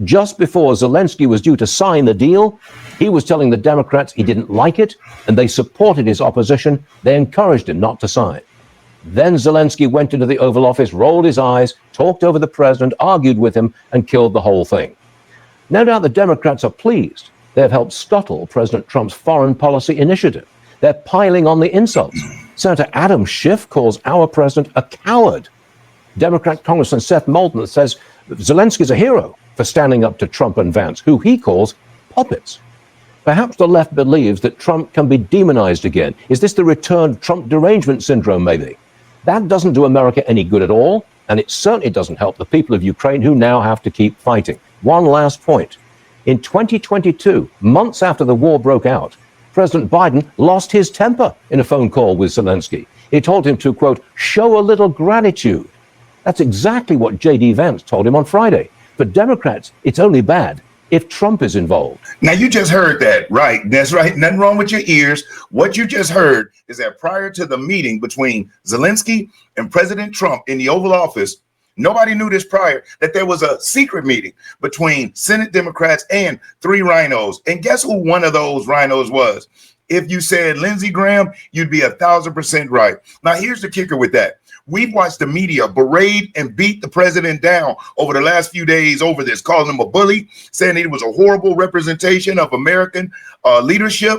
Just before Zelensky was due to sign the deal, he was telling the Democrats he didn't like it, and they supported his opposition. They encouraged him not to sign. Then Zelensky went into the Oval Office, rolled his eyes, talked over the president, argued with him, and killed the whole thing. No doubt the Democrats are pleased. They have helped scuttle President Trump's foreign policy initiative. They're piling on the insults. Senator Adam Schiff calls our president a coward. Democrat Congressman Seth Moulton says Zelensky's a hero for standing up to Trump and Vance, who he calls puppets. Perhaps the left believes that Trump can be demonized again. Is this the return of Trump derangement syndrome, maybe? That doesn't do America any good at all, and it certainly doesn't help the people of Ukraine who now have to keep fighting. One last point. In 2022, months after the war broke out, President Biden lost his temper in a phone call with Zelensky. He told him to, quote, show a little gratitude. That's exactly what J.D. Vance told him on Friday. For Democrats, it's only bad if Trump is involved. Now, you just heard that, right? That's right. Nothing wrong with your ears. What you just heard is that prior to the meeting between Zelensky and President Trump in the Oval Office, nobody knew this prior, that there was a secret meeting between Senate Democrats and 3 rhinos. And guess who one of those rhinos was? If you said Lindsey Graham, you'd be 1,000% right. Now, here's the kicker with that. We've watched the media berate and beat the president down over the last few days over this, calling him a bully, saying he was a horrible representation of American leadership,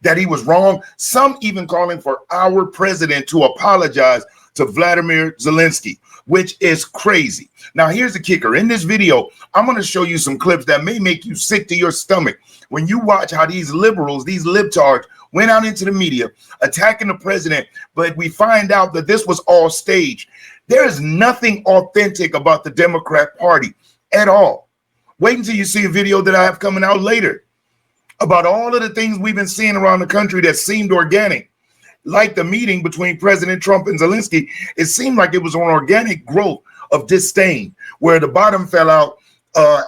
that he was wrong. Some even calling for our president to apologize to Vladimir Zelensky, which is crazy. Now, here's the kicker. In this video, I'm going to show you some clips that may make you sick to your stomach when you watch how these liberals, these libtards, went out into the media attacking the president, but we find out that this was all staged. There is nothing authentic about the Democrat Party at all. Wait until you see a video that I have coming out later about all of the things we've been seeing around the country that seemed organic. Like the meeting between President Trump and Zelensky, it seemed like it was an organic growth of disdain, where the bottom fell out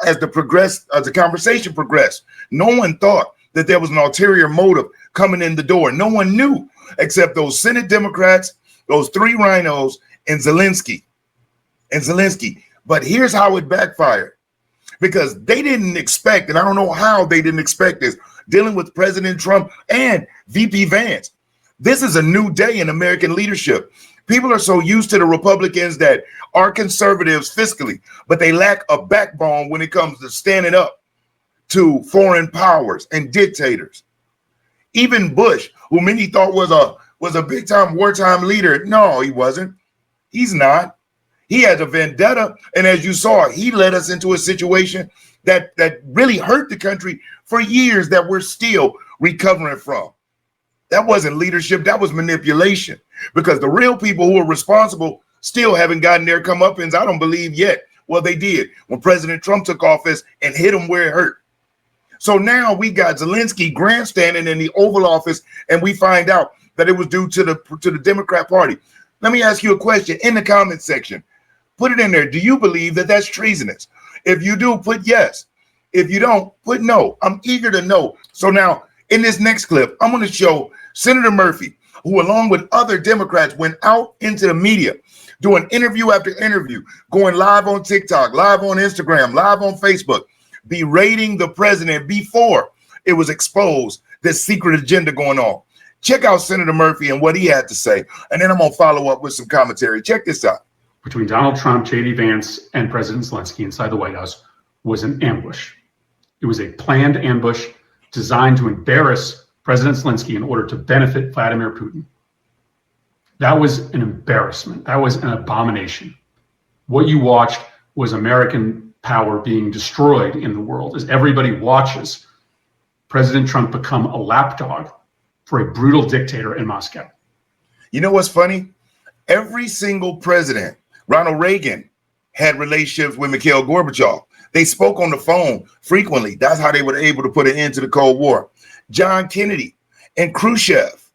as the conversation progressed. No one thought that there was an ulterior motive coming in the door. No one knew except those Senate Democrats, those 3 rhinos, and Zelensky. But here's how it backfired, because they didn't expect, and I don't know how they didn't expect this, dealing with President Trump and VP Vance. This is a new day in American leadership. People are so used to the Republicans that are conservatives fiscally, but they lack a backbone when it comes to standing up to foreign powers and dictators. Even Bush, who many thought was a big time wartime leader, no, he wasn't. He's not. He has a vendetta, and as you saw, he led us into a situation that really hurt the country for years that we're still recovering from. That wasn't leadership, that was manipulation, because the real people who are responsible still haven't gotten their comeuppance, I don't believe, yet. Well, they did when President Trump took office and hit them where it hurt. So now we got Zelensky grandstanding in the Oval Office, and we find out that it was due to the Democrat Party. Let me ask you a question in the comment section. Put it in there. Do you believe that that's treasonous? If you do, put yes. If you don't, put no. I'm eager to know. So now in this next clip, I'm going to show Senator Murphy, who along with other Democrats went out into the media, doing interview after interview, going live on TikTok, live on Instagram, live on Facebook, berating the president before it was exposed, this secret agenda going on. Check out Senator Murphy and what he had to say, and then I'm going to follow up with some commentary. Check this out. Between Donald Trump, J.D. Vance, and President Zelensky inside the White House was an ambush. It was a planned ambush designed to embarrass President Zelensky in order to benefit Vladimir Putin. That was an embarrassment. That was an abomination. What you watched was American power being destroyed in the world as everybody watches President Trump become a lapdog for a brutal dictator in Moscow. You know what's funny? Every single president, Ronald Reagan had relationships with Mikhail Gorbachev. They spoke on the phone frequently. That's how they were able to put an end to the Cold War. John Kennedy and Khrushchev.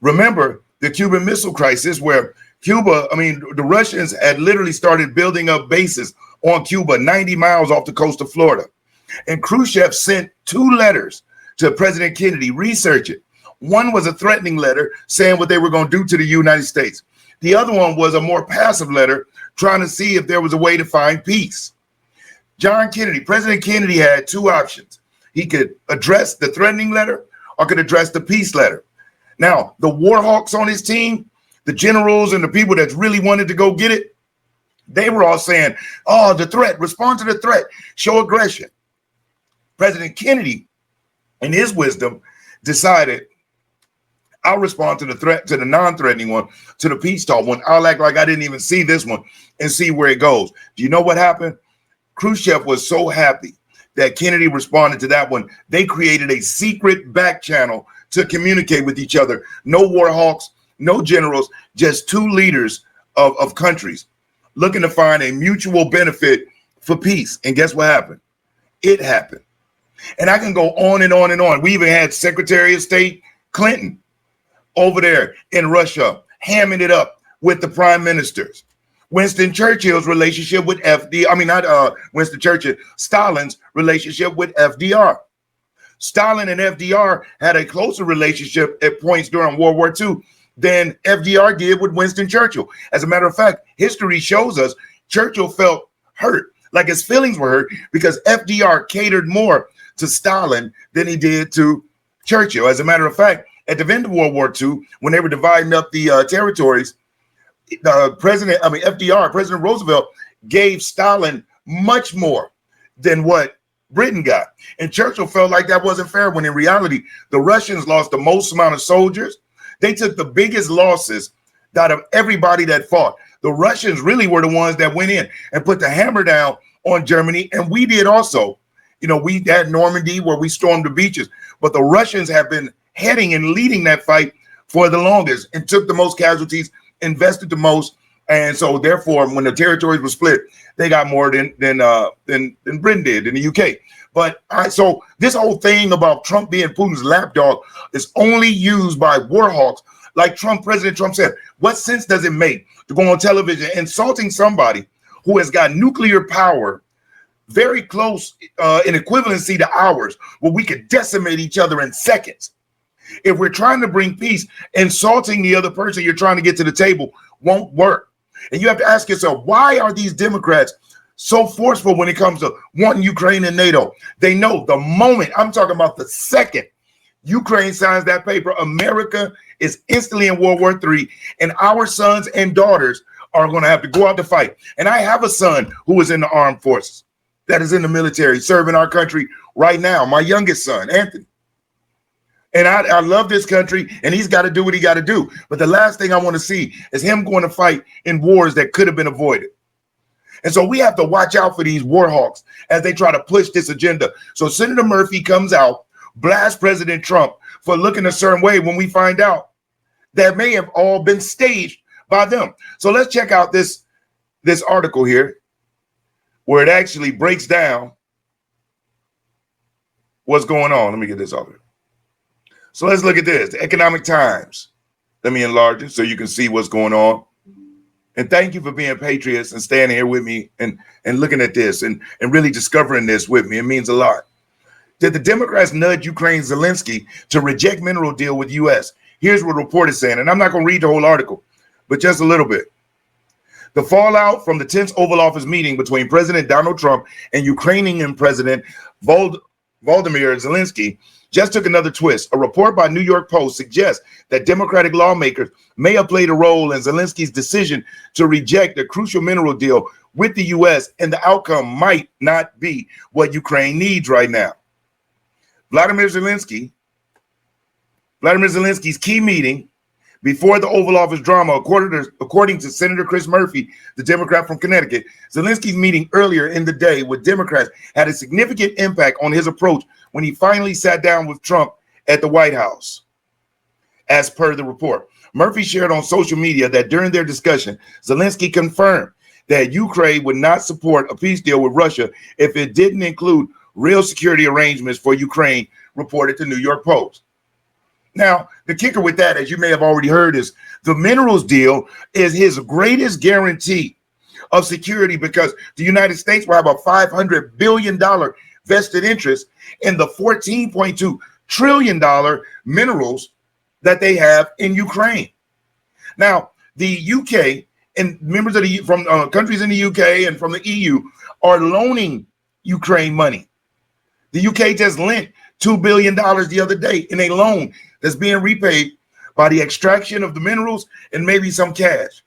Remember the Cuban Missile Crisis, where the Russians had literally started building up bases on Cuba, 90 miles off the coast of Florida. And Khrushchev sent 2 letters to President Kennedy, research it. One was a threatening letter saying what they were going to do to the United States. The other one was a more passive letter trying to see if there was a way to find peace. John Kennedy, President Kennedy had two options. He could address the threatening letter or could address the peace letter. Now, the war hawks on his team, the generals and the people that really wanted to go get it, they were all saying, oh, the threat, respond to the threat, show aggression. President Kennedy, in his wisdom, decided, I'll respond to the threat, to the non-threatening one, to the peace talk one. I'll act like I didn't even see this one and see where it goes. Do you know what happened? Khrushchev was so happy that Kennedy responded to that one. They created a secret back channel to communicate with each other. No war hawks, no generals, just two leaders of countries looking to find a mutual benefit for peace. And guess what happened? It happened. And I can go on and on and on. We even had Secretary of State Clinton over there in Russia, hamming it up with the prime ministers. Winston Churchill's relationship with Winston Churchill, Stalin's relationship with FDR. Stalin and FDR had a closer relationship at points during World War II than FDR did with Winston Churchill. As a matter of fact, history shows us Churchill felt hurt, like his feelings were hurt, because FDR catered more to Stalin than he did to Churchill. As a matter of fact, at the end of World War II, when they were dividing up the territories, President Roosevelt gave Stalin much more than what Britain got. And Churchill felt like that wasn't fair, when in reality, the Russians lost the most amount of soldiers. They took the biggest losses out of everybody that fought. The Russians really were the ones that went in and put the hammer down on Germany. And we did also. You know, we had Normandy where we stormed the beaches, but the Russians have been heading and leading that fight for the longest and took the most casualties, invested the most. And so therefore, when the territories were split, they got more than Britain did in the UK. But so this whole thing about Trump being Putin's lapdog is only used by war hawks. Like President Trump said, what sense does it make to go on television insulting somebody who has got nuclear power very close in equivalency to ours, where we could decimate each other in seconds? If we're trying to bring peace, insulting the other person you're trying to get to the table won't work. And you have to ask yourself, why are these Democrats so forceful when it comes to wanting Ukraine and NATO? They know the moment, I'm talking about the second Ukraine signs that paper, America is instantly in World War III, and our sons and daughters are going to have to go out to fight. And I have a son who is in the armed forces, that is in the military, serving our country right now, my youngest son, Anthony. And I love this country, and he's got to do what he got to do. But the last thing I want to see is him going to fight in wars that could have been avoided. And so we have to watch out for these war hawks as they try to push this agenda. So Senator Murphy comes out, blasts President Trump for looking a certain way, when we find out that may have all been staged by them. So let's check out this article here, where it actually breaks down what's going on. Let me get this off here. So let's look at this, the Economic Times. Let me enlarge it so you can see what's going on. And thank you for being patriots and standing here with me and looking at this and really discovering this with me. It means a lot. Did the Democrats nudge Ukraine's Zelensky to reject mineral deal with U.S.? Here's what the report is saying, and I'm not going to read the whole article, but just a little bit. The fallout from the tense Oval Office meeting between President Donald Trump and Ukrainian President Volodymyr Zelensky just took another twist. A report by New York Post suggests that Democratic lawmakers may have played a role in Zelensky's decision to reject a crucial mineral deal with the U.S., and the outcome might not be what Ukraine needs right now. Vladimir Zelensky's key meeting before the Oval Office drama, according to Senator Chris Murphy, the Democrat from Connecticut, Zelensky's meeting earlier in the day with Democrats had a significant impact on his approach when he finally sat down with Trump at the White House. As per the report, Murphy shared on social media that during their discussion, Zelensky confirmed that Ukraine would not support a peace deal with Russia if it didn't include real security arrangements for Ukraine, reported the New York Post. Now, the kicker with that, as you may have already heard, is the minerals deal is his greatest guarantee of security, because the United States will have a $500 billion vested interest in the $14.2 trillion minerals that they have in Ukraine. Now, the UK and members of from countries in the UK and from the EU are loaning Ukraine money. The UK just lent $2 billion the other day in a loan that's being repaid by the extraction of the minerals and maybe some cash.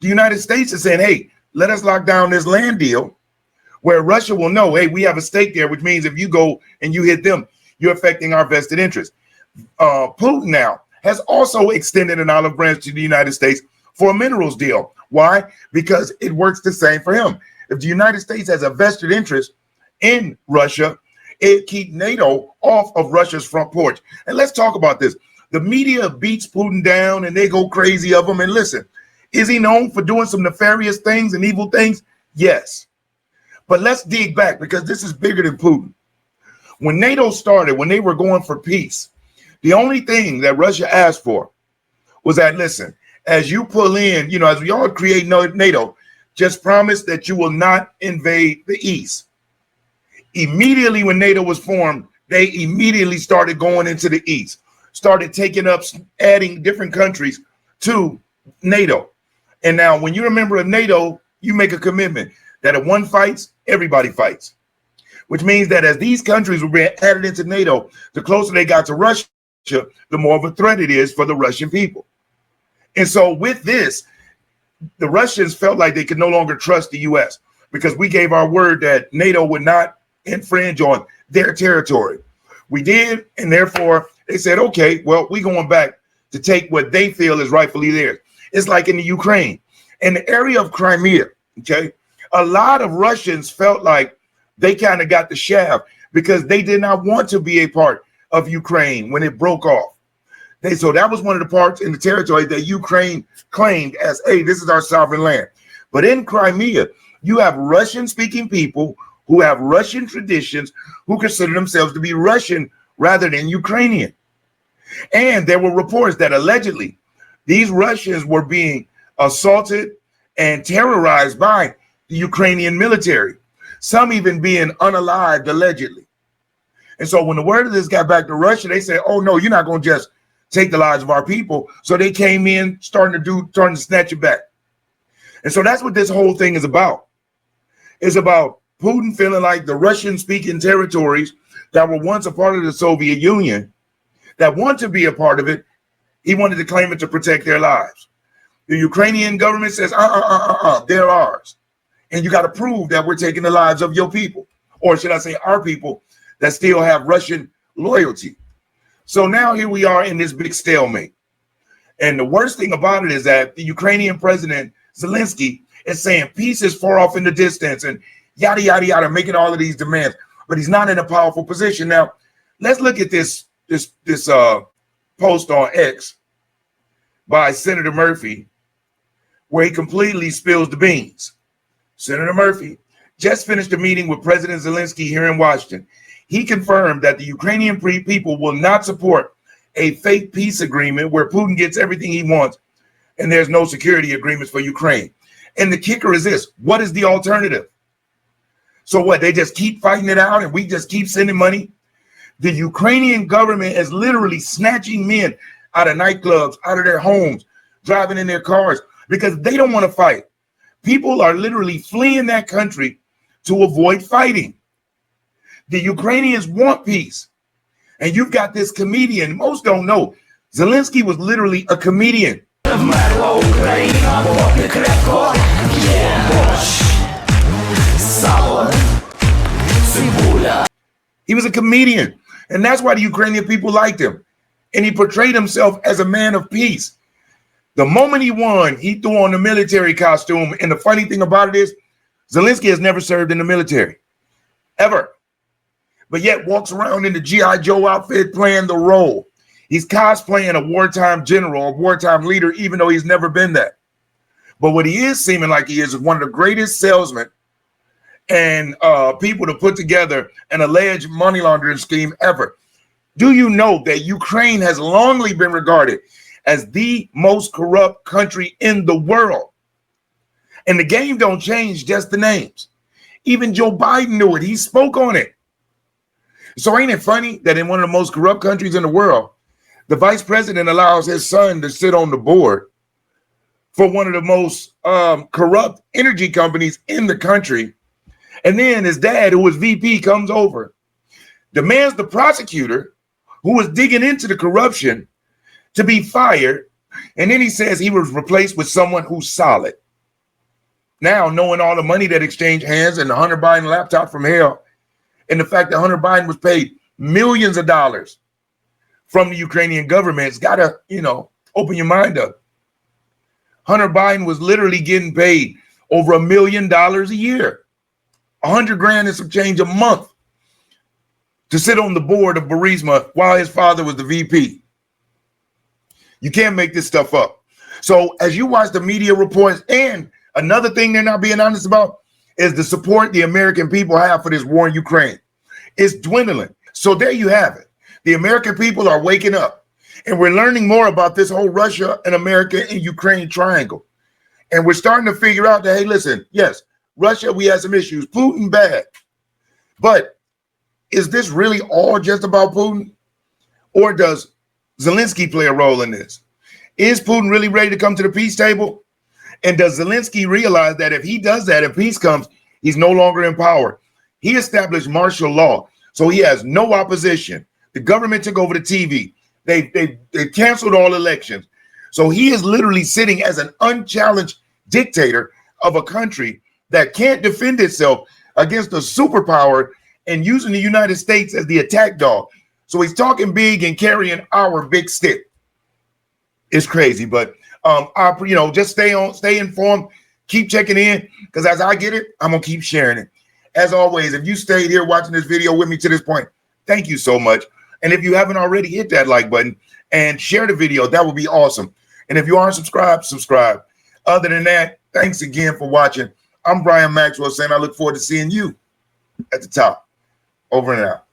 The United States is saying, hey, let us lock down this land deal where Russia will know, hey, we have a stake there, which means if you go and you hit them, you're affecting our vested interest. Putin now has also extended an olive branch to the United States for a minerals deal. Why? Because it works the same for him. If the United States has a vested interest in Russia, it keeps NATO off of Russia's front porch. And let's talk about this. The media beats Putin down and they go crazy of him. And listen, is he known for doing some nefarious things and evil things? Yes. But let's dig back because this is bigger than Putin. When NATO started, when they were going for peace, the only thing that Russia asked for was that, listen, as you pull in, you know, as we all create NATO, just promise that you will not invade the East. Immediately when NATO was formed, they immediately started going into the East, started taking up, adding different countries to NATO. And now when you're a member of NATO, you make a commitment that if one fights, everybody fights, which means that as these countries were being added into NATO, the closer they got to Russia, the more of a threat it is for the Russian people. And so with this, the Russians felt like they could no longer trust the U.S. because we gave our word that NATO would not infringe on their territory. We did, and therefore they said, okay, well, we're going back to take what they feel is rightfully theirs. It's like in the Ukraine, in the area of Crimea, okay? A lot of Russians felt like they kind of got the shaft because they did not want to be a part of Ukraine when it broke off. So that was one of the parts in the territory that Ukraine claimed as, hey, this is our sovereign land. But in Crimea, you have Russian-speaking people who have Russian traditions, who consider themselves to be Russian rather than Ukrainian. And there were reports that allegedly these Russians were being assaulted and terrorized by the Ukrainian military, some even being unalived allegedly. And so when the word of this got back to Russia, they said, oh, no, you're not going to just take the lives of our people. So they came in, starting to snatch it back. And so that's what this whole thing is about. It's about Putin feeling like the Russian-speaking territories that were once a part of the Soviet Union, that want to be a part of it, he wanted to claim it to protect their lives. The Ukrainian government says, they're ours. And you got to prove that we're taking the lives of your people, or should I say our people that still have Russian loyalty. So now here we are in this big stalemate. And the worst thing about it is that the Ukrainian president, Zelensky, is saying peace is far off in the distance and yada, yada, yada, making all of these demands, but he's not in a powerful position. Now, let's look at this post on X by Senator Murphy, where he completely spills the beans. Senator Murphy just finished a meeting with President Zelensky here in Washington. He confirmed that the Ukrainian people will not support a fake peace agreement where Putin gets everything he wants and there's no security agreements for Ukraine. And the kicker is this: what is the alternative? So what, they just keep fighting it out and we just keep sending money? The Ukrainian government is literally snatching men out of nightclubs, out of their homes, driving in their cars because they don't want to fight. People are literally fleeing that country to avoid fighting. The Ukrainians want peace. And you've got this comedian, most don't know, Zelensky was literally a comedian. He was a comedian, and that's why the Ukrainian people liked him. And he portrayed himself as a man of peace. The moment he won, he threw on the military costume. And the funny thing about it is, Zelensky has never served in the military, ever. But yet walks around in the G.I. Joe outfit playing the role. He's cosplaying a wartime general, a wartime leader, even though he's never been that. But what he is seeming like he is one of the greatest salesmen and people to put together an alleged money laundering scheme ever. Do you know that Ukraine has longly been regarded as the most corrupt country in the world? And the game don't change, just the names. Even Joe Biden knew it. He spoke on it. So ain't it funny that in one of the most corrupt countries in the world, the vice president allows his son to sit on the board for one of the most corrupt energy companies in the country, And then his dad, who was VP, comes over, demands the prosecutor who was digging into the corruption to be fired. And then he says he was replaced with someone who's solid. Now, knowing all the money that exchanged hands and the Hunter Biden laptop from hell, and the fact that Hunter Biden was paid millions of dollars from the Ukrainian government, it's got to, open your mind up. Hunter Biden was literally getting paid over $1 million a year, 100 grand and some change a month, to sit on the board of Burisma while his father was the VP. You can't make this stuff up. So as you watch the media reports, and another thing they're not being honest about is the support the American people have for this war in Ukraine. It's dwindling. So there you have it. The American people are waking up, and we're learning more about this whole Russia and America and Ukraine triangle. And we're starting to figure out that, hey, listen, yes, Russia, we had some issues. Putin, bad. But is this really all just about Putin? Or does Zelensky play a role in this? Is Putin really ready to come to the peace table? And does Zelensky realize that if he does that, if peace comes, he's no longer in power? He established martial law, so he has no opposition. The government took over the TV. They canceled all elections. So he is literally sitting as an unchallenged dictator of a country that can't defend itself against a superpower and using the United States as the attack dog. So he's talking big and carrying our big stick. It's crazy, but just stay informed, keep checking in, because as I get it, I'm gonna keep sharing it. As always, if you stayed here watching this video with me to this point, thank you so much. And if you haven't already, hit that like button and share the video. That would be awesome. And if you aren't subscribed, subscribe. Other than that, thanks again for watching. I'm Brian Maxwell saying I look forward to seeing you at the top. Over and out.